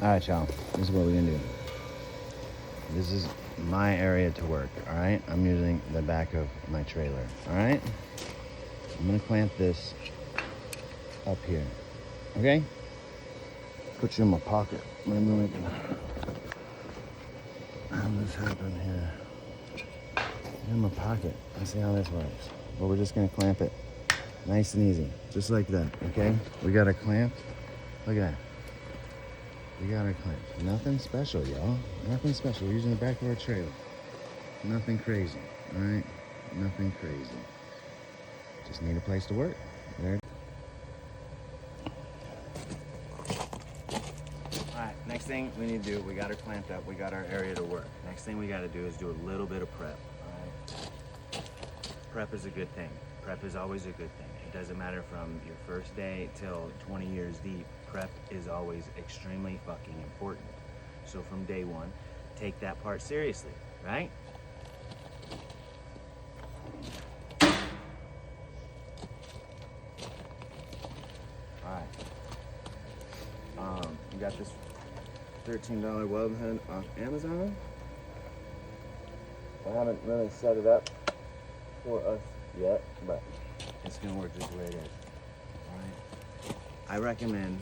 All right, y'all. This is what we're gonna do. This is my area to work. All right. I'm using the back of my trailer. All right. I'm gonna clamp this up here. Okay. Put you in my pocket. Maybe we can have this happen here. In my pocket. Let's see how this works. But we're just gonna clamp it nice and easy, just like that. Okay. We got a clamp. Look at that. We got our clamp. Nothing special, y'all. Nothing special. We're using the back of our trailer. Nothing crazy. All right. Nothing crazy. Just need a place to work. There. Alright, next thing we need to do, we got her clamped up, we got our area to work. Next thing we got to do is do a little bit of prep. Alright? Prep is a good thing. Prep is always a good thing. It doesn't matter from your first day till 20 years deep. Prep is always extremely fucking important. So from day one, take that part seriously, right? You got this $13 welding head off Amazon. I haven't really set it up for us yet, but it's gonna work just the way it is. Alright. I recommend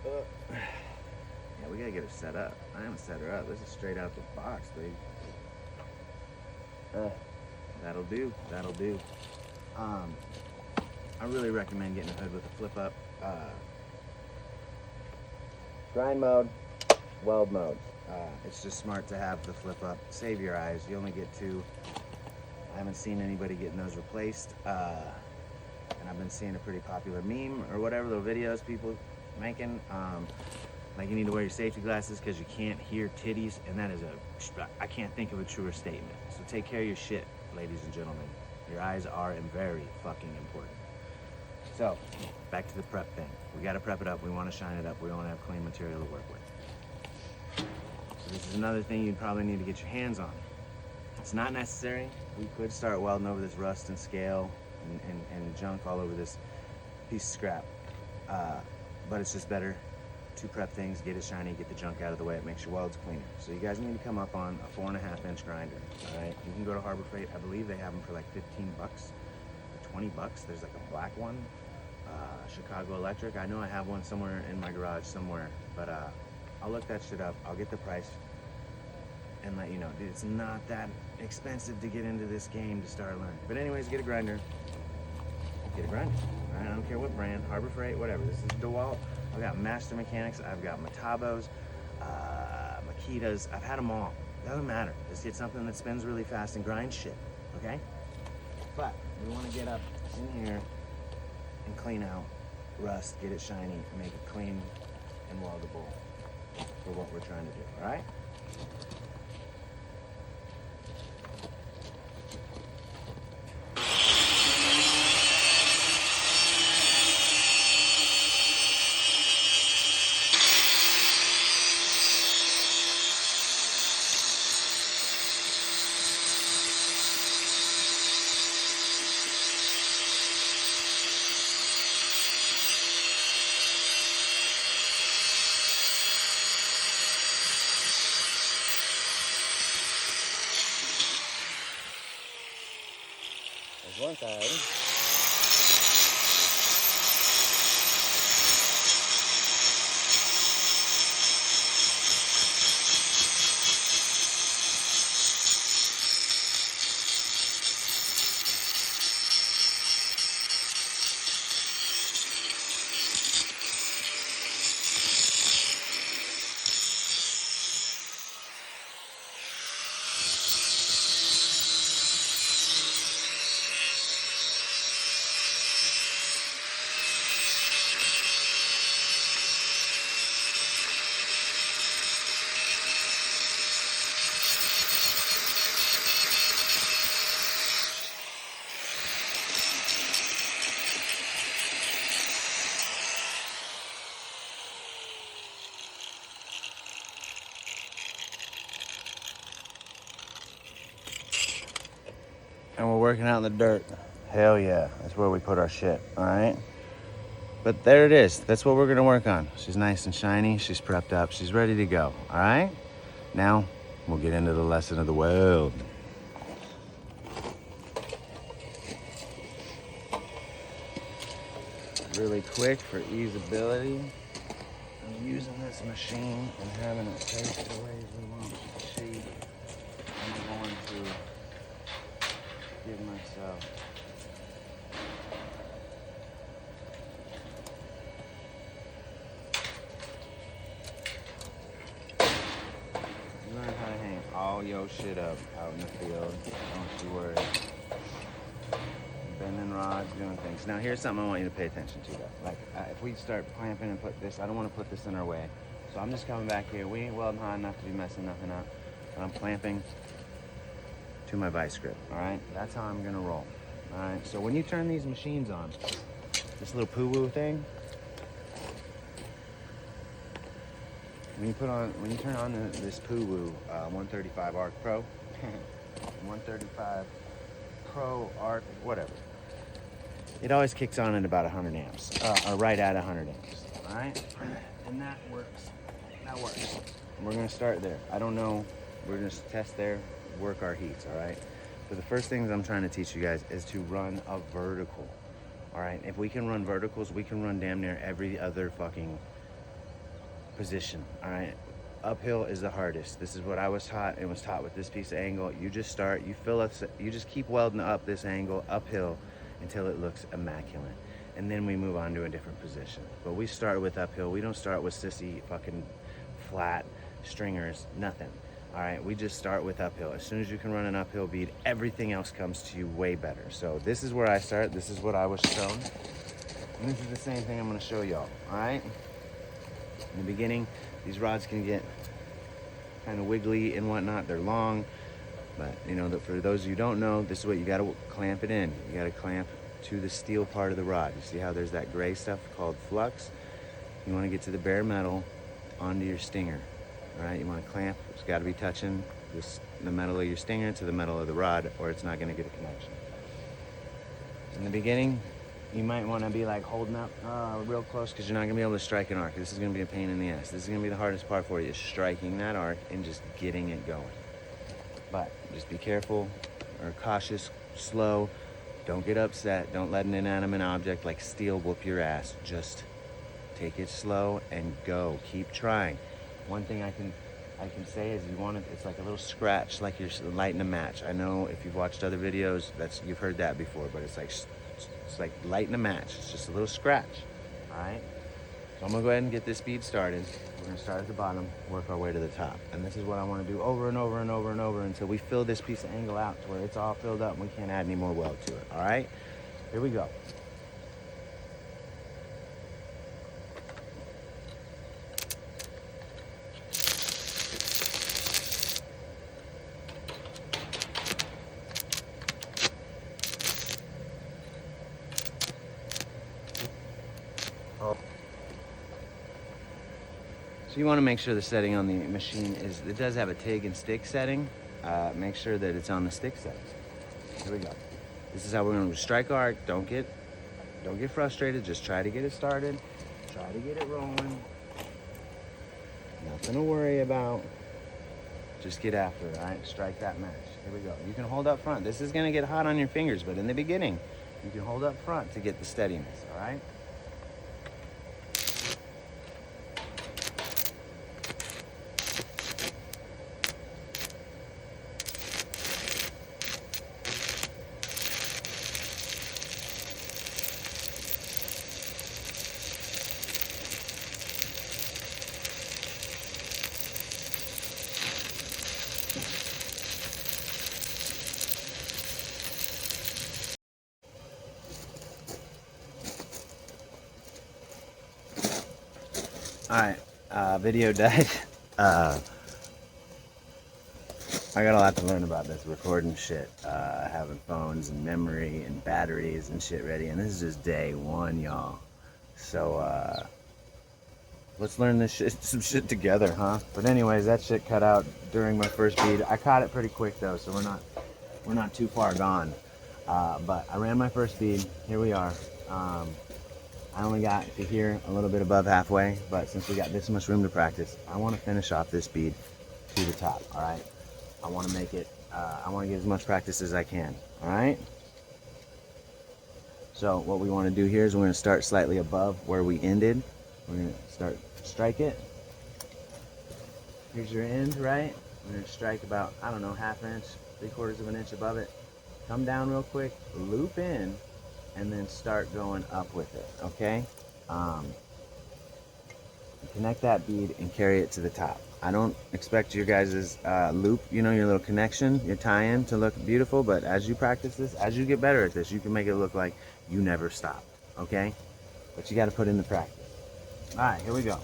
yeah, we gotta get her set up. I haven't set her up. This is straight out the box, baby. That'll do. That'll do. I really recommend getting a hood with a flip up. Grind mode, weld mode. It's just smart to have the flip up. Save your eyes. You only get two. I haven't seen anybody getting those replaced. And I've been seeing a pretty popular meme or whatever, little videos people making. Like you need to wear your safety glasses because you can't hear titties. And that is I can't think of a truer statement. So take care of your shit, ladies and gentlemen. Your eyes are very fucking important. So, back to the prep thing. We gotta prep it up, we wanna shine it up, we wanna have clean material to work with. So this is another thing you'd probably need to get your hands on. It's not necessary. We could start welding over this rust and scale and junk all over this piece of scrap. But it's just better to prep things, get it shiny, get the junk out of the way, it makes your welds cleaner. So you guys need to come up on a 4.5-inch grinder, all right? You can go to Harbor Freight, I believe they have them for like 15 bucks, or 20 bucks. There's like a black one. Chicago Electric. I know I have one somewhere in my garage somewhere, but I'll look that shit up. I'll get the price and let you know. Dude, it's not that expensive to get into this game to start learning. But anyways, get a grinder. Get a grinder. All right, I don't care what brand, Harbor Freight, whatever. This is DeWalt. I've got Master Mechanics. I've got Metabos, Makitas. I've had them all. Doesn't matter. Just get something that spins really fast and grinds shit, okay? But we want to get up in here and clean out rust, get it shiny, and make it clean and weldable for what we're trying to do, all right? There's one side. And we're working out in the dirt. Hell yeah, that's where we put our shit, all right? But there it is. That's what we're gonna work on. She's nice and shiny. She's prepped up. She's ready to go. All right? Now, we'll get into the lesson of the weld. Really quick for easeability. I'm using this machine and having it face the ways we want it to see. I'm going to give myself learn how to hang all your shit up out in the field. Don't you worry. Bending rods, doing things. Now here's something I want you to pay attention to though. Like if we start clamping and put this, I don't want to put this in our way. So I'm just coming back here. We ain't welding high enough to be messing nothing up. But I'm clamping to my vice grip, all right? That's how I'm gonna roll, all right? So when you turn these machines on, this little poo-woo thing, when you turn on this poo-woo 135 arc pro, 135 pro arc, whatever, it always kicks on at about 100 amps, or right at 100 amps, all right? And that works. That works. And we're gonna start there. I don't know. We're gonna test there, work our heats, all right? So the first things I'm trying to teach you guys is to run a vertical, all right? If we can run verticals, we can run damn near every other fucking position, all right? Uphill is the hardest. This is what I was taught and was taught with this piece of angle. You just start, you just keep welding up this angle uphill until it looks immaculate. And then we move on to a different position. But we start with uphill. We don't start with sissy fucking flat stringers, nothing. All right, we just start with uphill. As soon as you can run an uphill bead, everything else comes to you way better. So this is where I start. This is what I was shown. And this is the same thing I'm gonna show y'all, all right? In the beginning, these rods can get kind of wiggly and whatnot. They're long, but you know, for those of you who don't know, this is what you gotta clamp it in. You gotta clamp to the steel part of the rod. You see how there's that gray stuff called flux? You wanna get to the bare metal onto your stinger, all right? You wanna clamp, it's gotta be touching the metal of your stinger to the metal of the rod, or it's not gonna get a connection. In the beginning, you might want to be like holding up real close because you're not going to be able to strike an arc. This is going to be a pain in the ass. This is going to be the hardest part for you, is striking that arc and just getting it going. But just be careful or cautious, slow. Don't get upset. Don't let an inanimate object like steel whoop your ass. Just take it slow and go. Keep trying. One thing I can say is you want it, it's like a little scratch, like you're lighting a match. I know if you've watched other videos, you've heard that before, but it's like lighting a match. It's just a little scratch, all right? So I'm gonna go ahead and get this bead started. We're gonna start at the bottom, work our way to the top. And this is what I wanna do over and over and over and over until we fill this piece of angle out to where it's all filled up and we can't add any more weld to it, all right? Here we go. So you want to make sure the setting on the machine it does have a TIG and stick setting. Make sure that it's on the stick settings. Here we go. This is how we're going to strike arc. Don't get frustrated. Just try to get it started. Try to get it rolling. Nothing to worry about. Just get after it, all right? Strike that match. Here we go. You can hold up front. This is going to get hot on your fingers, but in the beginning, you can hold up front to get the steadiness, all right? Alright, video died. I got a lot to learn about this recording shit. Having phones and memory and batteries and shit ready. And this is just day one, y'all. So, let's learn this shit, some shit together, huh? But anyways, that shit cut out during my first bead. I caught it pretty quick though, so we're not too far gone. But I ran my first bead. Here we are. I only got to here a little bit above halfway, but since we got this much room to practice, I want to finish off this bead to the top, all right? I want to make it, I want to get as much practice as I can, all right? So what we want to do here is we're going to start slightly above where we ended. We're going to start, strike it. Here's your end, right? We're going to strike about, I don't know, ½ inch, 3/4 of an inch above it. Come down real quick, loop in, and then start going up with it, okay? Connect that bead and carry it to the top. I don't expect your guys' loop, you know, your little connection, your tie-in to look beautiful, but as you practice this, as you get better at this, you can make it look like you never stopped, okay? But you got to put in the practice. All right, here we go.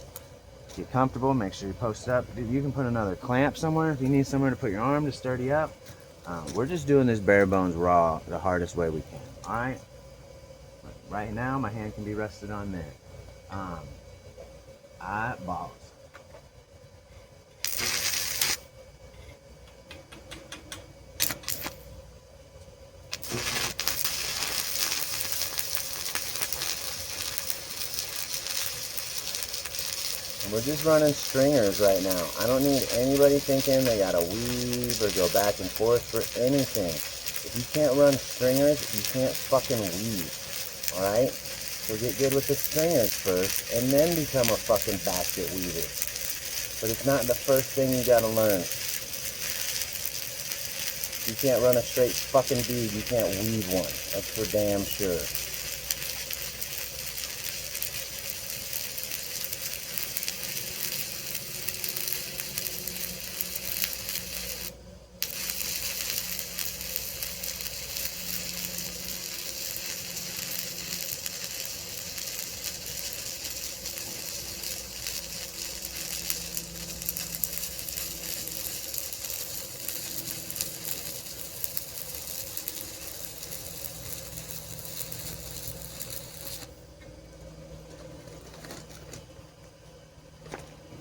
Get comfortable, make sure you post up. You can put another clamp somewhere if you need somewhere to put your arm to sturdy up. We're just doing this bare bones raw the hardest way we can, all right? But right now, my hand can be rested on there. Eyeballs. We're just running stringers right now. I don't need anybody thinking they gotta weave or go back and forth for anything. If you can't run stringers, you can't fucking weave. Alright? So get good with the stringers first and then become a fucking basket weaver. But it's not the first thing you gotta learn. You can't run a straight fucking bead, you can't weave one. That's for damn sure.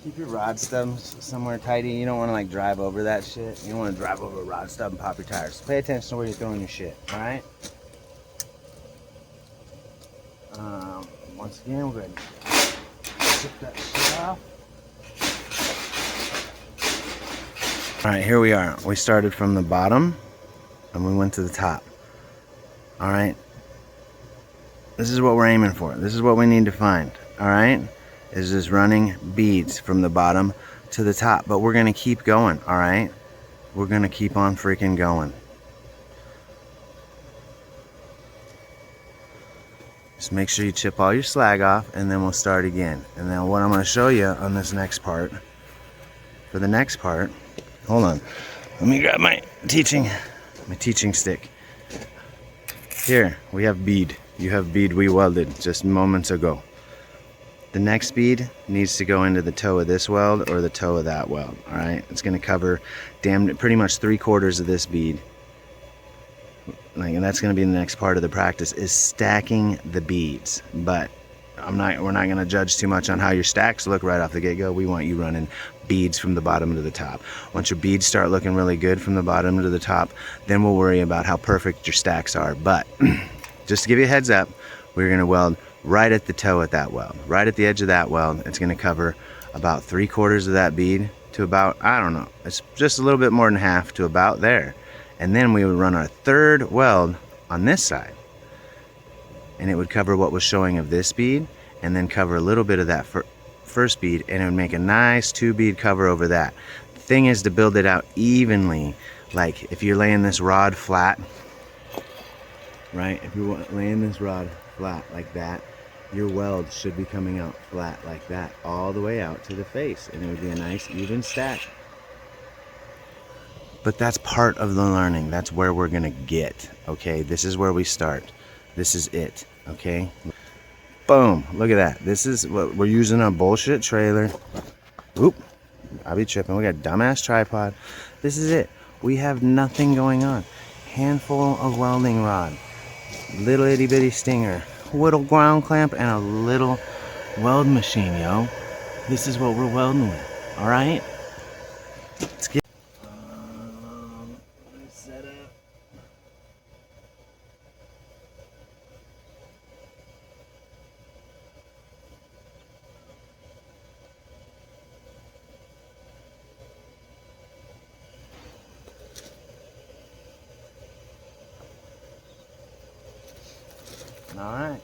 Keep your rod stubs somewhere tidy. You don't want to like drive over that shit. You don't want to drive over a rod stub and pop your tires. Pay attention to where you're throwing your shit, alright? Once again, we're going to chip that shit off. Alright, here we are. We started from the bottom and we went to the top. Alright? This is what we're aiming for. This is what we need to find. Alright? Is just running beads from the bottom to the top. But we're going to keep going, alright? We're going to keep on freaking going. Just make sure you chip all your slag off and then we'll start again. And then what I'm going to show you on this next part, for the next part, hold on. Let me grab my teaching stick. Here, we have bead. You have bead we welded just moments ago. The next bead needs to go into the toe of this weld or the toe of that weld, all right? It's going to cover pretty much 3/4 of this bead. And that's going to be the next part of the practice, is stacking the beads. But we're not going to judge too much on how your stacks look right off the get-go. We want you running beads from the bottom to the top. Once your beads start looking really good from the bottom to the top, then we'll worry about how perfect your stacks are. But just to give you a heads up, we're going to weld right at the toe at that weld, right at the edge of that weld. It's going to cover about 3/4 of that bead to about, I don't know, it's just a little bit more than half to about there. And then we would run our third weld on this side, and it would cover what was showing of this bead and then cover a little bit of that first bead, and it would make a nice 2-bead cover over that. The thing is to build it out evenly. Like if you're laying this rod flat, right, if you're laying this rod flat like that, your weld should be coming out flat like that all the way out to the face, and it would be a nice even stack. But that's part of the learning. That's where we're gonna get, okay? This is where we start. This is it, okay? Boom, look at that. This is what we're using, a bullshit trailer. Oop, I'll be tripping. We got a dumbass tripod. This is it. We have nothing going on. Handful of welding rod, little itty bitty stinger, little ground clamp, and a little weld machine, yo. This is what we're welding with, all right? Let's get set up. All right.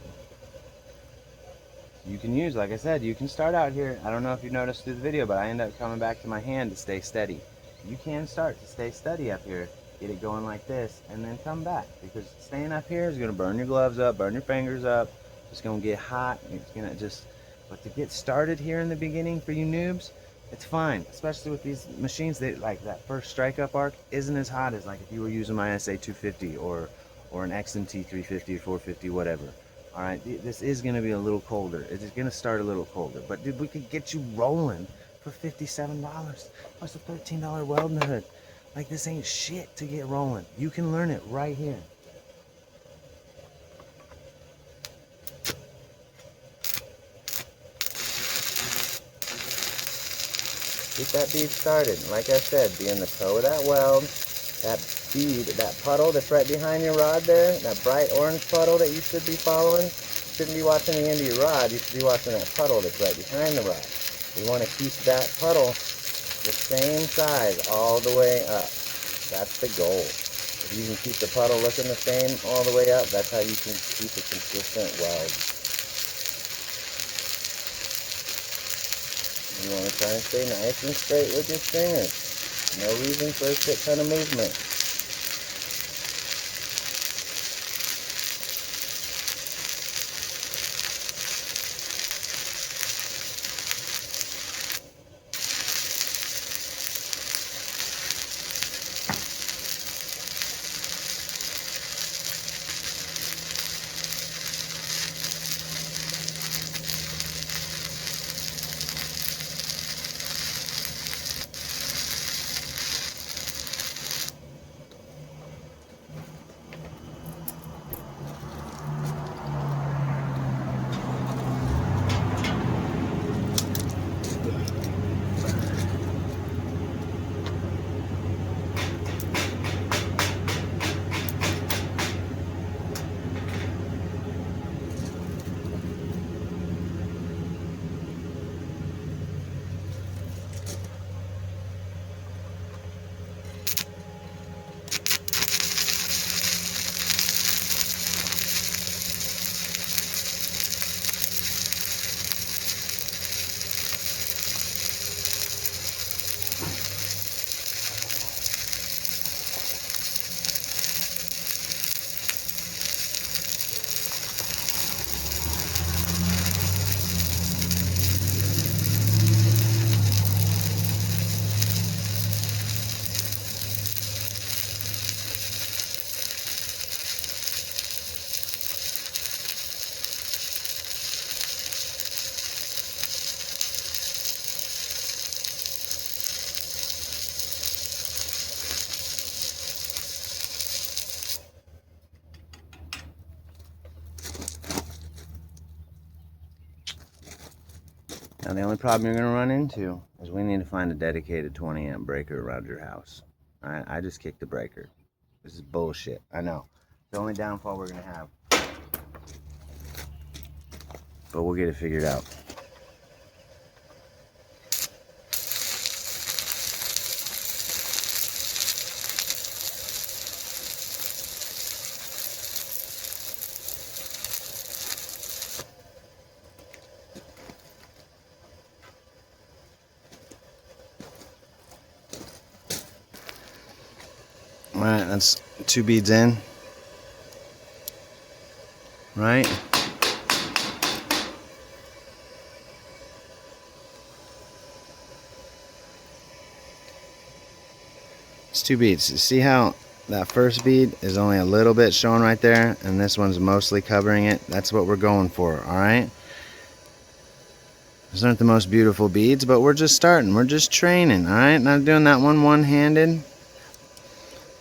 You can use, like I said, you can start out here. I don't know if you noticed through the video, but I end up coming back to my hand to stay steady. You can start to stay steady up here, get it going like this, and then come back, because staying up here is going to burn your gloves up, burn your fingers up. It's going to get hot. It's going to just, but to get started here in the beginning for you noobs, it's fine, especially with these machines. That, like, that first strike up arc isn't as hot as like if you were using my SA 250 or an XMT 350 or 450, whatever. All right, this is going to be a little colder. It's going to start a little colder. But, dude, we could get you rolling for $57. Plus a $13 welding hood. Like, this ain't shit to get rolling. You can learn it right here. Get that bead started. Like I said, be in the toe of that weld. That bead, that puddle that's right behind your rod there, that bright orange puddle that you should be following, you shouldn't be watching the end of your rod, you should be watching that puddle that's right behind the rod. You want to keep that puddle the same size all the way up. That's the goal. If you can keep the puddle looking the same all the way up, that's how you can keep a consistent weld. You want to try and stay nice and straight with your stringers. No reason for a shit ton of movement. Now the only problem you're going to run into is we need to find a dedicated 20 amp breaker around your house. Alright, I just kicked the breaker. This is bullshit. I know. It's the only downfall we're going to have. But we'll get it figured out. Alright, that's 2 beads in. Right? It's 2 beads. See how that first bead is only a little bit showing right there, and this one's mostly covering it? That's what we're going for, alright? These aren't the most beautiful beads, but we're just starting. We're just training, alright? Not doing that one-handed.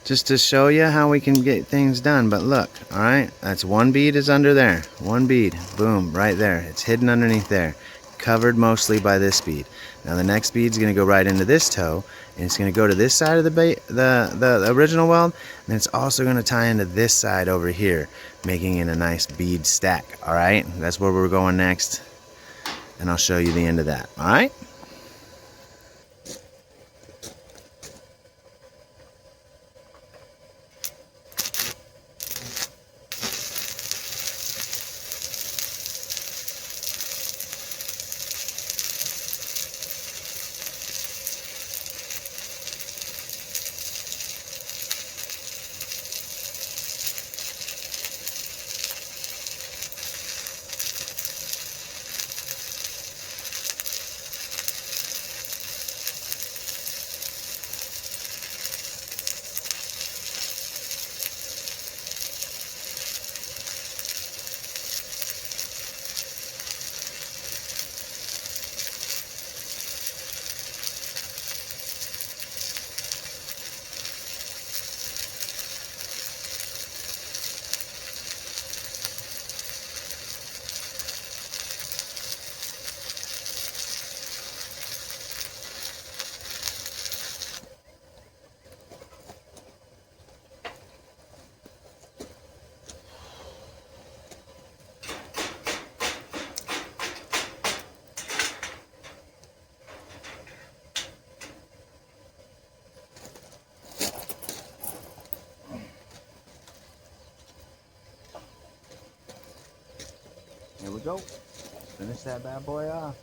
Just to show you how we can get things done. But look, alright, that's 1 bead is under there. 1 bead, boom, right there. It's hidden underneath there, covered mostly by this bead. Now the next bead's going to go right into this toe, and it's going to go to this side of the original weld, and it's also going to tie into this side over here, making it a nice bead stack. Alright, that's where we're going next, and I'll show you the end of that. Alright? Here we go. Finish that bad boy off.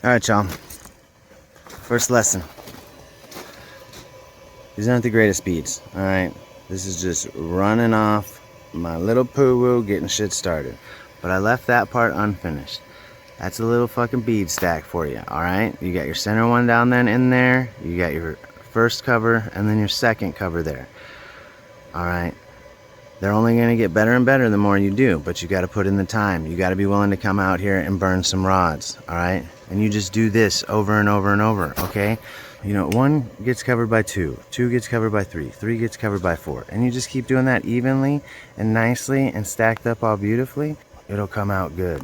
All right, y'all. First lesson. These aren't the greatest beads, all right? This is just running off my little poo-woo, getting shit started. But I left that part unfinished. That's a little fucking bead stack for you, all right? You got your center one down there and in there. You got your first cover and then your second cover there, all right? They're only going to get better and better the more you do, but you got to put in the time. You got to be willing to come out here and burn some rods, all right? And you just do this over and over and over, okay? You know, 1 gets covered by 2, 2 gets covered by 3, 3 gets covered by 4, and you just keep doing that evenly and nicely and stacked up all beautifully. It'll come out good.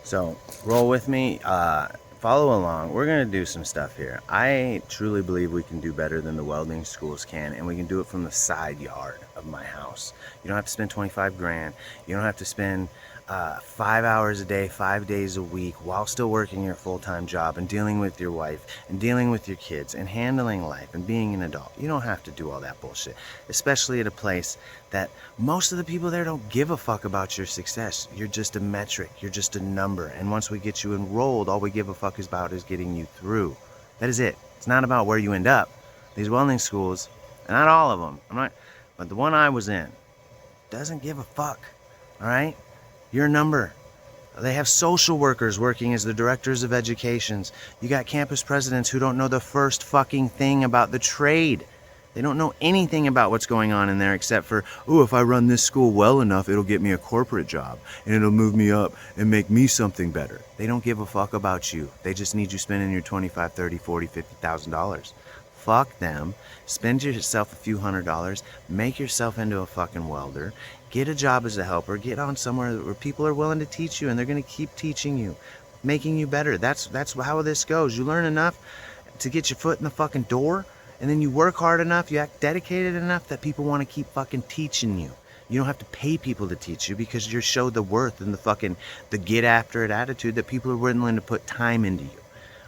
So roll with me, follow along. We're gonna do some stuff here. I truly believe we can do better than the welding schools can, and we can do it from the side yard of my house. You don't have to spend 25 grand. You don't have to spend 5 hours a day, 5 days a week while still working your full-time job and dealing with your wife and dealing with your kids and handling life and being an adult. You don't have to do all that bullshit, especially at a place that most of the people there don't give a fuck about your success. You're just a metric. You're just a number. And once we get you enrolled, all we give a fuck about is getting you through. That is it. It's not about where you end up. These welding schools, and not all of them, but the one I was in, doesn't give a fuck, all right? You're a number. They have social workers working as the directors of educations. You got campus presidents who don't know the first fucking thing about the trade. They don't know anything about what's going on in there except for, oh, if I run this school well enough, it'll get me a corporate job and it'll move me up and make me something better. They don't give a fuck about you. They just need you spending your $25, $30, $40, $50,000. Fuck them. Spend yourself a few $100s. Make yourself into a fucking welder. Get a job as a helper. Get on somewhere where people are willing to teach you, and they're going to keep teaching you, making you better. That's how this goes. You learn enough to get your foot in the fucking door, and then you work hard enough, you act dedicated enough that people want to keep fucking teaching you. You don't have to pay people to teach you because you show the worth and the get after it attitude that people are willing to put time into you.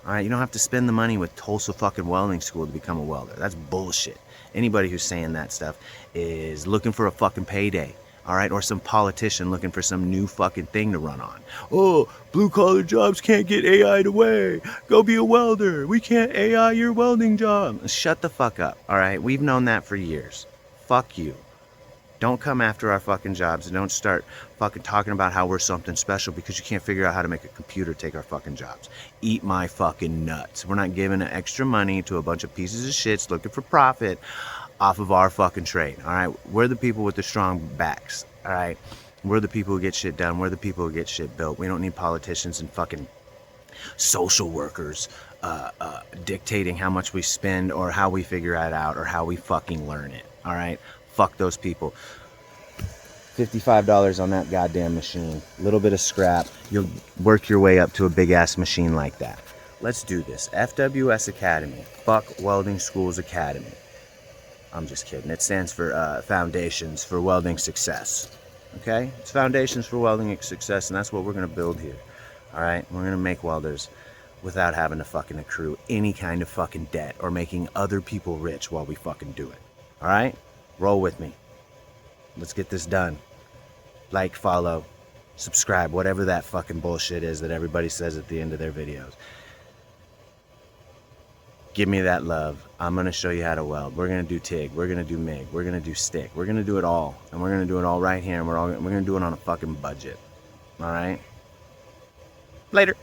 All right, you don't have to spend the money with Tulsa fucking welding school to become a welder. That's bullshit. Anybody who's saying that stuff is looking for a fucking payday. All right, or some politician looking for some new fucking thing to run on. Oh, blue collar jobs can't get AI'd away. Go be a welder. We can't AI your welding job. Shut the fuck up. All right, we've known that for years. Fuck you. Don't come after our fucking jobs, and don't start fucking talking about how we're something special because you can't figure out how to make a computer take our fucking jobs. Eat my fucking nuts. We're not giving extra money to a bunch of pieces of shits looking for profit off of our fucking trade. All right, we're the people with the strong backs. All right, we're the people who get shit done. We're the people who get shit built. We don't need politicians and fucking social workers dictating how much we spend or how we figure it out or how we fucking learn it. All right, fuck those people. $55 on that goddamn machine. A little bit of scrap. You'll work your way up to a big ass machine like that. Let's do this. FWS Academy. Fuck Welding Schools Academy. I'm just kidding. It stands for Foundations for Welding Success. Okay? It's Foundations for Welding Success, and that's what we're going to build here. Alright? We're going to make welders without having to fucking accrue any kind of fucking debt or making other people rich while we fucking do it. Alright? Roll with me. Let's get this done. Like, follow, subscribe, whatever that fucking bullshit is that everybody says at the end of their videos. Give me that love. I'm going to show you how to weld. We're going to do TIG. We're going to do MIG. We're going to do stick. We're going to do it all. And we're going to do it all right here. And we're going to do it on a fucking budget. All right? Later.